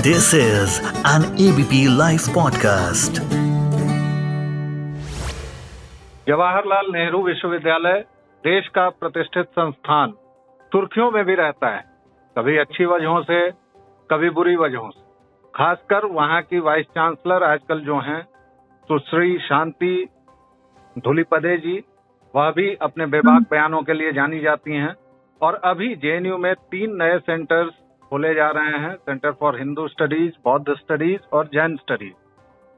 This is an ABP Life podcast. Jawaharlal Nehru विश्वविद्यालय देश का प्रतिष्ठित संस्थान सुर्खियों में भी रहता है, कभी अच्छी वजहों से, कभी बुरी वजहों से। खासकर वहाँ की वाइस चांसलर आजकल जो हैं सुश्री शांति धूलिपदे जी, वह भी अपने बेबाक बयानों के लिए जानी जाती हैं। और अभी जेएनयू में 3 नए सेंटर्स खोले जा रहे हैं, सेंटर फॉर हिंदू स्टडीज, बौद्ध स्टडीज और जैन स्टडीज।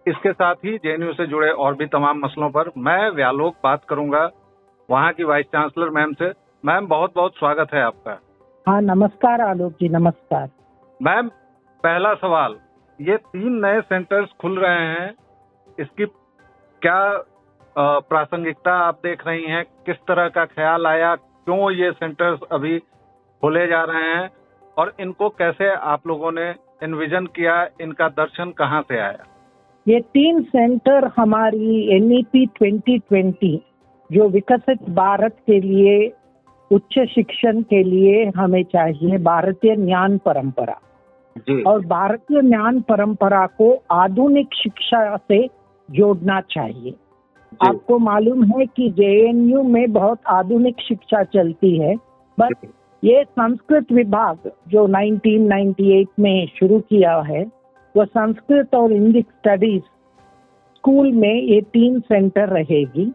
इसके साथ ही जेएनयू से जुड़े और भी तमाम मसलों पर मैं व्यालोक बात करूंगा वहाँ की वाइस चांसलर मैम से। मैम, बहुत बहुत स्वागत है आपका। हाँ, नमस्कार आलोक जी, नमस्कार। मैम, पहला सवाल, ये 3 नए सेंटर्स खुल रहे हैं, इसकी क्या प्रासंगिकता आप देख रही हैं? किस तरह का ख्याल आया, क्यों ये सेंटर्स अभी खोले जा रहे हैं और इनको कैसे आप लोगों ने एनविजन किया, इनका दर्शन कहाँ से आया? ये 3 सेंटर हमारी NEP 2020 जो विकसित भारत के लिए उच्च शिक्षण के लिए हमें चाहिए भारतीय ज्ञान परंपरा जी। और भारतीय ज्ञान परंपरा को आधुनिक शिक्षा से जोड़ना चाहिए। आपको मालूम है कि जेएनयू में बहुत आधुनिक शिक्षा चलती है, बट ये संस्कृत विभाग जो 1998 में शुरू किया है, वो संस्कृत और इंग्लिश स्टडीज स्कूल में ये 3 सेंटर रहेगी।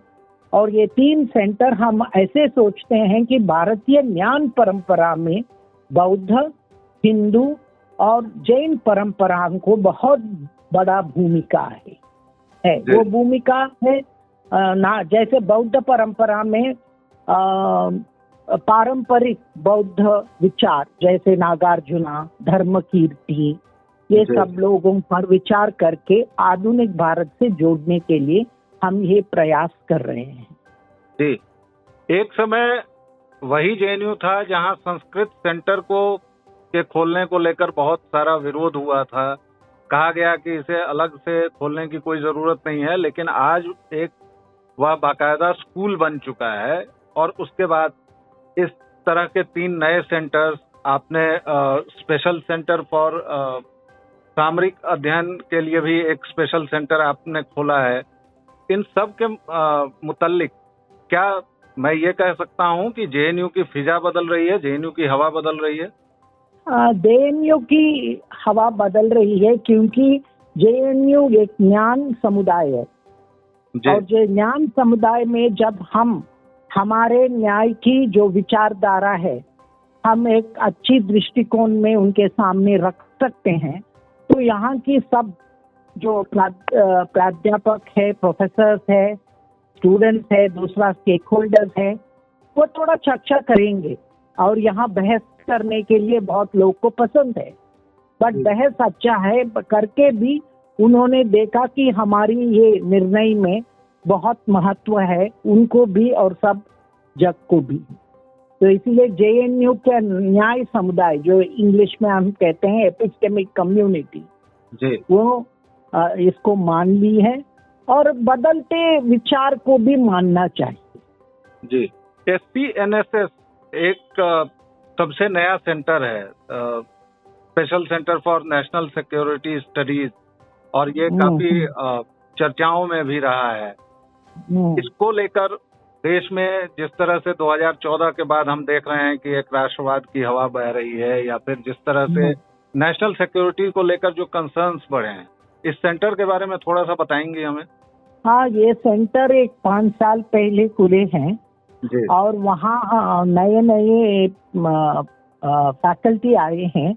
और ये 3 सेंटर हम ऐसे सोचते हैं कि भारतीय ज्ञान परंपरा में बौद्ध, हिंदू और जैन परंपराओं को बहुत बड़ा भूमिका है। वो भूमिका है ना, जैसे बौद्ध परंपरा में पारंपरिक बौद्ध विचार जैसे नागार्जुना, धर्मकीर्ति, ये सब लोगों पर विचार करके आधुनिक भारत से जोड़ने के लिए हम ये प्रयास कर रहे हैं। जी, एक समय वही जेएनयू था जहां संस्कृत सेंटर के खोलने को लेकर बहुत सारा विरोध हुआ था। कहा गया कि इसे अलग से खोलने की कोई जरूरत नहीं है, लेकिन आज एक वह बाकायदा स्कूल बन चुका है। और उसके बाद इस तरह के 3 नए सेंटर्स आपने स्पेशल सेंटर फॉर सामरिक अध्ययन के लिए भी एक स्पेशल सेंटर आपने खोला है। इन सब के मुतल्लिक क्या मैं ये कह सकता हूँ कि जेएनयू की फिजा बदल रही है, जेएनयू की हवा बदल रही है? जेएनयू की हवा बदल रही है क्योंकि जेएनयू एक ज्ञान समुदाय है। और जो ज्ञान समुदाय में जब हम हमारे न्याय की जो विचारधारा है, हम एक अच्छी दृष्टिकोण में उनके सामने रख सकते हैं, तो यहाँ की सब जो प्राध्यापक है, प्रोफेसर्स है, स्टूडेंट्स है, दूसरा स्टेक होल्डर्स है, वो थोड़ा चर्चा करेंगे। और यहाँ बहस करने के लिए बहुत लोग को पसंद है, बट बहस अच्छा है करके भी उन्होंने देखा कि हमारी ये निर्णय में बहुत महत्व है, उनको भी और सब जग को भी। तो इसीलिए जेएनयू के न्याय समुदाय जो इंग्लिश में हम कहते हैं एपिस्टेमिक कम्युनिटी, वो इसको मान ली है और बदलते विचार को भी मानना चाहिए। जी, SPNSS एक सबसे नया सेंटर है, special centre for national security studies, और ये काफी चर्चाओं में भी रहा है। इसको लेकर देश में जिस तरह से 2014 के बाद हम देख रहे हैं कि एक राष्ट्रवाद की हवा बह रही है, या फिर जिस तरह से नेशनल सिक्योरिटी को लेकर जो कंसर्न्स बढ़े हैं, इस सेंटर के बारे में थोड़ा सा बताएंगे हमें? हाँ, ये सेंटर एक 5 साल पहले खुले हैं और वहाँ नए नए फैकल्टी आए हैं,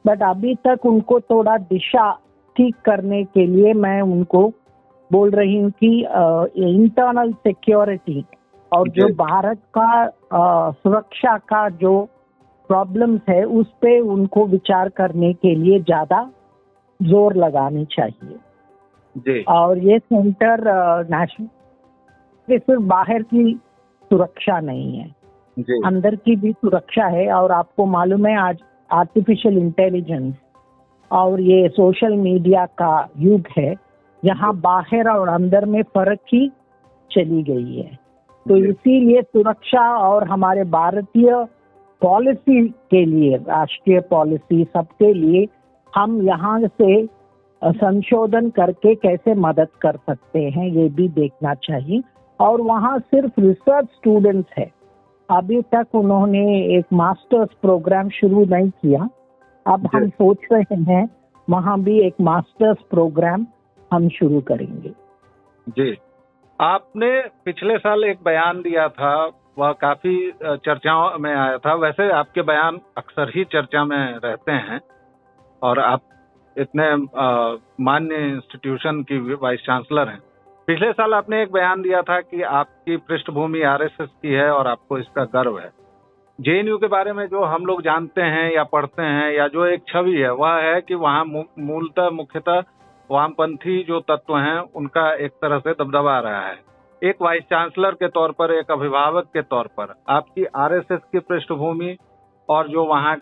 बट अभी तक उनको थोड़ा दिशा ठीक करने के लिए मैं उनको बोल रही हूँ कि इंटरनल सिक्योरिटी और जो भारत का सुरक्षा का जो प्रॉब्लम्स है उस पे उनको विचार करने के लिए ज्यादा जोर लगानी चाहिए। और ये सेंटर नेशनल सिर्फ बाहर की सुरक्षा नहीं है, अंदर की भी सुरक्षा है। और आपको मालूम है आज आर्टिफिशियल इंटेलिजेंस और ये सोशल मीडिया का युग है, जहाँ बाहर और अंदर में फर्क ही चली गई है। तो इसीलिए सुरक्षा और हमारे भारतीय पॉलिसी के लिए, राष्ट्रीय पॉलिसी सबके लिए हम यहाँ से संशोधन करके कैसे मदद कर सकते हैं ये भी देखना चाहिए। और वहाँ सिर्फ रिसर्च स्टूडेंट्स है, अभी तक उन्होंने एक मास्टर्स प्रोग्राम शुरू नहीं किया। अब हम सोच रहे हैं वहाँ भी एक मास्टर्स प्रोग्राम हम शुरू करेंगे। जी, आपने पिछले साल एक बयान दिया था, वह काफी चर्चाओं में आया था। वैसे आपके बयान अक्सर ही चर्चा में रहते हैं और आप इतने मान्य इंस्टीट्यूशन की वाइस चांसलर हैं। पिछले साल आपने एक बयान दिया था कि आपकी पृष्ठभूमि आरएसएस की है और आपको इसका गर्व है। जेएनयू के बारे में जो हम लोग जानते हैं या पढ़ते हैं या जो एक छवि है वह है कि वहाँ मुख्यतः वामपंथी जो तत्व हैं उनका एक तरह से दबदबा रहा है। एक वाइस चांसलर के तौर पर, एक अभिभावक के तौर पर आपकी आरएसएस की पृष्ठभूमि और जो वहाँ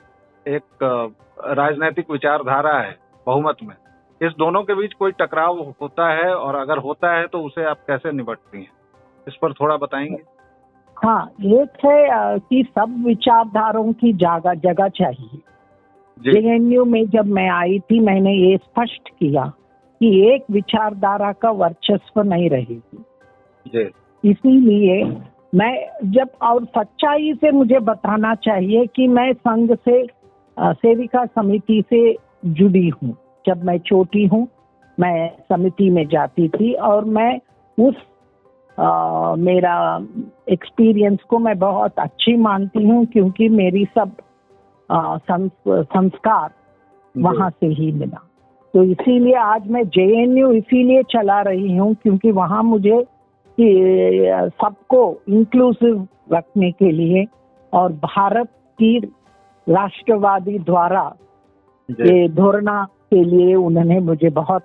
एक राजनीतिक विचारधारा है बहुमत में, इस दोनों के बीच कोई टकराव होता है और अगर होता है तो उसे आप कैसे निपटती हैं, इस पर थोड़ा बताएंगे? हाँ, एक है कि सब विचारधाराओं की जगह चाहिए। जेएनयू में जब मैं आई थी मैंने ये स्पष्ट किया कि एक विचारधारा का वर्चस्व नहीं रहेगी। इसीलिए मैं जब, और सच्चाई से मुझे बताना चाहिए कि मैं संघ से सेविका समिति से जुड़ी हूँ। जब मैं छोटी हूँ मैं समिति में जाती थी और मैं उस मेरा एक्सपीरियंस को मैं बहुत अच्छी मानती हूँ क्योंकि मेरी सब संस्कार वहाँ से ही मिला। तो इसीलिए आज मैं जेएनयू इसीलिए चला रही हूँ क्योंकि वहाँ मुझे सबको इंक्लूसिव रखने के लिए और भारत की राष्ट्रवादी द्वारा ये धोरणा के लिए उन्होंने मुझे बहुत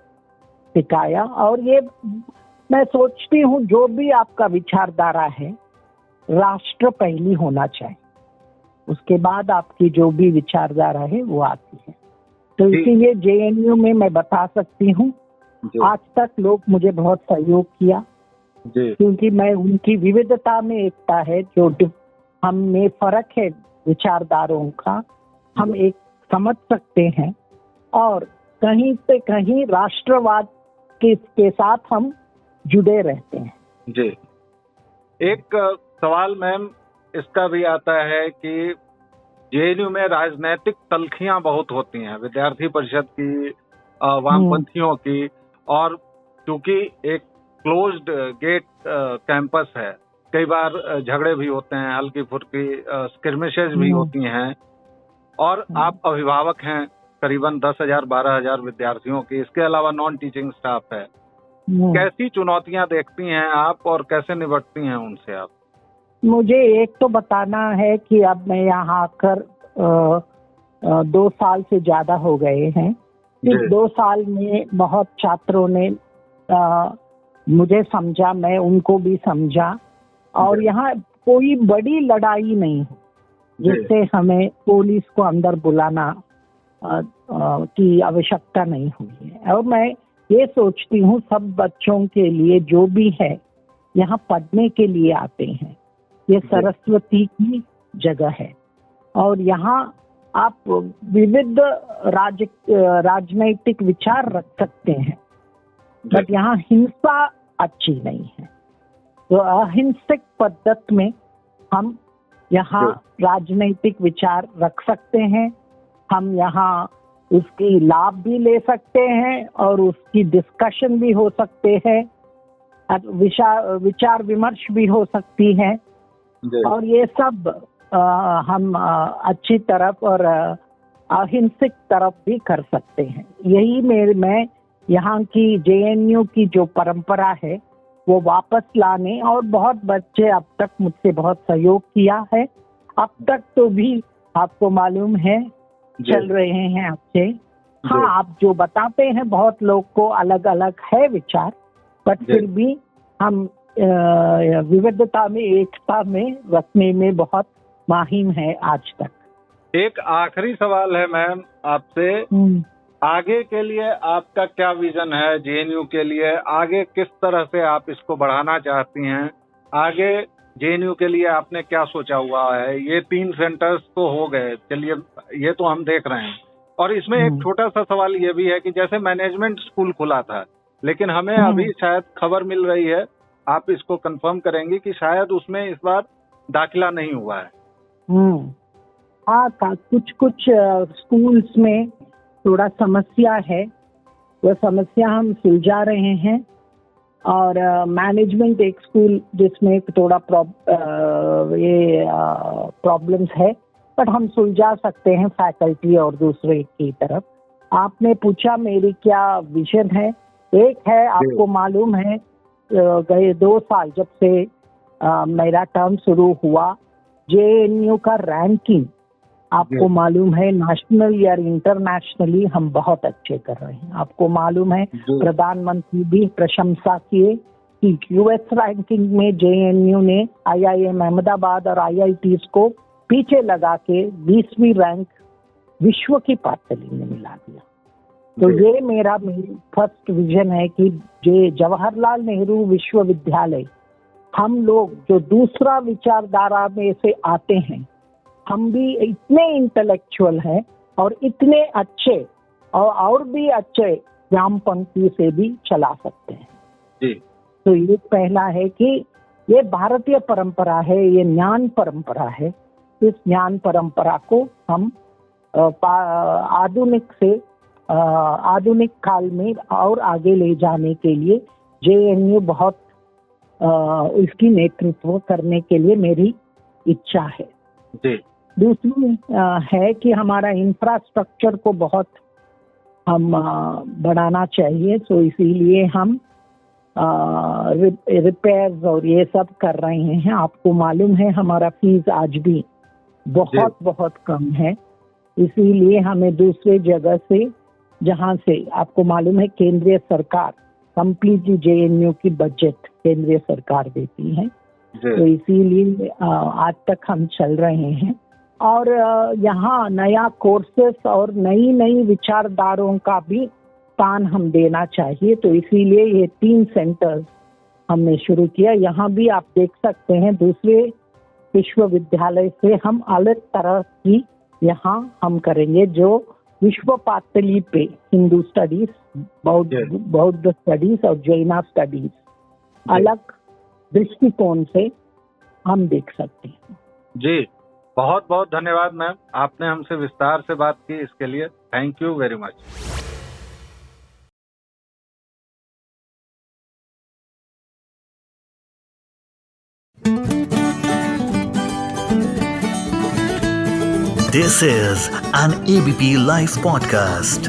सिखाया। और ये मैं सोचती हूँ जो भी आपका विचारधारा है राष्ट्र पहली होना चाहिए, उसके बाद आपकी जो भी विचारधारा है वो आती है। तो इसीलिए जेएनयू में मैं बता सकती हूँ आज तक लोग मुझे बहुत सहयोग किया क्योंकि मैं उनकी विविधता में एकता है, जो हम में फर्क है विचारधाराओं का, हम एक समझ सकते हैं और कहीं से कहीं राष्ट्रवाद के साथ हम जुड़े रहते हैं। जी, एक सवाल मैम इसका भी आता है कि जेएनयू में राजनीतिक तल्खियां बहुत होती हैं, विद्यार्थी परिषद की, वामपंथियों की, और क्योंकि एक क्लोज्ड गेट कैंपस है, कई बार झगड़े भी होते हैं, हल्की फुल्की स्किर्मिशेज भी होती हैं, और आप अभिभावक हैं करीबन 10,000 12,000 विद्यार्थियों की, इसके अलावा नॉन टीचिंग स्टाफ है। कैसी चुनौतियां देखती हैं आप और कैसे निपटती हैं उनसे आप? मुझे एक तो बताना है कि अब मैं यहाँ आकर 2 साल से ज्यादा हो गए हैं। इस 2 साल में बहुत छात्रों ने मुझे समझा, मैं उनको भी समझा, और यहाँ कोई बड़ी लड़ाई नहीं है जिससे हमें पुलिस को अंदर बुलाना की आवश्यकता नहीं हुई है। और मैं ये सोचती हूँ सब बच्चों के लिए जो भी है यहाँ पढ़ने के लिए आते हैं, ये सरस्वती की जगह है और यहाँ आप विविध राजनैतिक विचार रख सकते हैं, बट यहाँ हिंसा अच्छी नहीं है। तो अहिंसक पद्धति में हम यहाँ राजनैतिक विचार रख सकते हैं, हम यहाँ उसकी लाभ भी ले सकते हैं और उसकी डिस्कशन भी हो सकते हैं, विचार विमर्श भी हो सकती है, और ये सब हम अच्छी तरफ और अहिंसक तरफ भी कर सकते हैं। यही मैं यहाँ की जेएनयू की जो परंपरा है वो वापस लाने, और बहुत बच्चे अब तक मुझसे बहुत सहयोग किया है, अब तक तो भी आपको मालूम है चल रहे हैं आपसे। हाँ, आप जो बताते हैं बहुत लोग को अलग अलग है विचार, बट फिर भी हम विविधता में एकता में रखने में बहुत माहिर है आज तक। एक आखिरी सवाल है मैम आपसे, आगे के लिए आपका क्या विजन है जेएनयू के लिए? आगे किस तरह से आप इसको बढ़ाना चाहती हैं? आगे जेएनयू के लिए आपने क्या सोचा हुआ है? ये 3 सेंटर्स तो हो गए, चलिए ये तो हम देख रहे हैं, और इसमें एक छोटा सा सवाल ये भी है कि जैसे मैनेजमेंट स्कूल खुला था, लेकिन हमें अभी शायद खबर मिल रही है, आप इसको कंफर्म करेंगे कि शायद उसमें इस बार दाखिला नहीं हुआ है। हाँ, कुछ स्कूल्स में थोड़ा समस्या है, वो समस्या हम सुलझा रहे हैं। और मैनेजमेंट एक स्कूल जिसमें थोड़ा प्रॉब्लम्स है, बट हम सुलझा सकते हैं फैकल्टी और दूसरे की तरफ। आपने पूछा मेरी क्या विजन है। एक है, आपको मालूम है गए 2 साल जब से मेरा टर्म शुरू हुआ, जेएनयू का रैंकिंग आपको मालूम है नेशनल या इंटरनेशनली हम बहुत अच्छे कर रहे हैं। आपको मालूम है प्रधानमंत्री भी प्रशंसा किए कि यूएस रैंकिंग में जेएनयू ने आईआईएम अहमदाबाद और आईआईटीज को पीछे लगा के 20वीं रैंक विश्व की पातली में मिला दिया। तो ये मेरी फर्स्ट विजन है कि जवाहरलाल नेहरू विश्वविद्यालय, हम लोग जो दूसरा विचारधारा में से आते हैं, हम भी इतने इंटेलेक्चुअल हैं और इतने अच्छे और भी अच्छे वामपंथी से भी चला सकते हैं जी। तो ये पहला है कि ये भारतीय परंपरा है, ये ज्ञान परंपरा है। इस ज्ञान परंपरा को हम आधुनिक काल में और आगे ले जाने के लिए जेएनयू बहुत इसकी नेतृत्व करने के लिए मेरी इच्छा है जी। दूसरी है कि हमारा इंफ्रास्ट्रक्चर को बहुत हम बढ़ाना चाहिए। तो इसीलिए हम रिपेयर्स और ये सब कर रहे हैं। आपको मालूम है हमारा फीस आज भी बहुत कम है, इसीलिए हमें दूसरे जगह से, जहाँ से आपको मालूम है केंद्रीय सरकार कंप्लीटली जेएनयू की बजट केंद्रीय सरकार देती है, तो इसीलिए आज तक हम चल रहे हैं। और यहाँ नया कोर्सेस और नई विचारधारों का भी स्थान हम देना चाहिए। तो इसीलिए ये 3 सेंटर्स हमने शुरू किया। यहाँ भी आप देख सकते हैं दूसरे विश्वविद्यालय से हम अलग तरह की यहाँ हम करेंगे, जो विश्व पातली पे हिंदू स्टडीज, बौद्ध स्टडीज और जैना स्टडीज अलग दृष्टिकोण से हम देख सकते हैं। जी, बहुत बहुत धन्यवाद मैम, आपने हमसे विस्तार से बात की, इसके लिए thank you very much. This is an ABP Life podcast.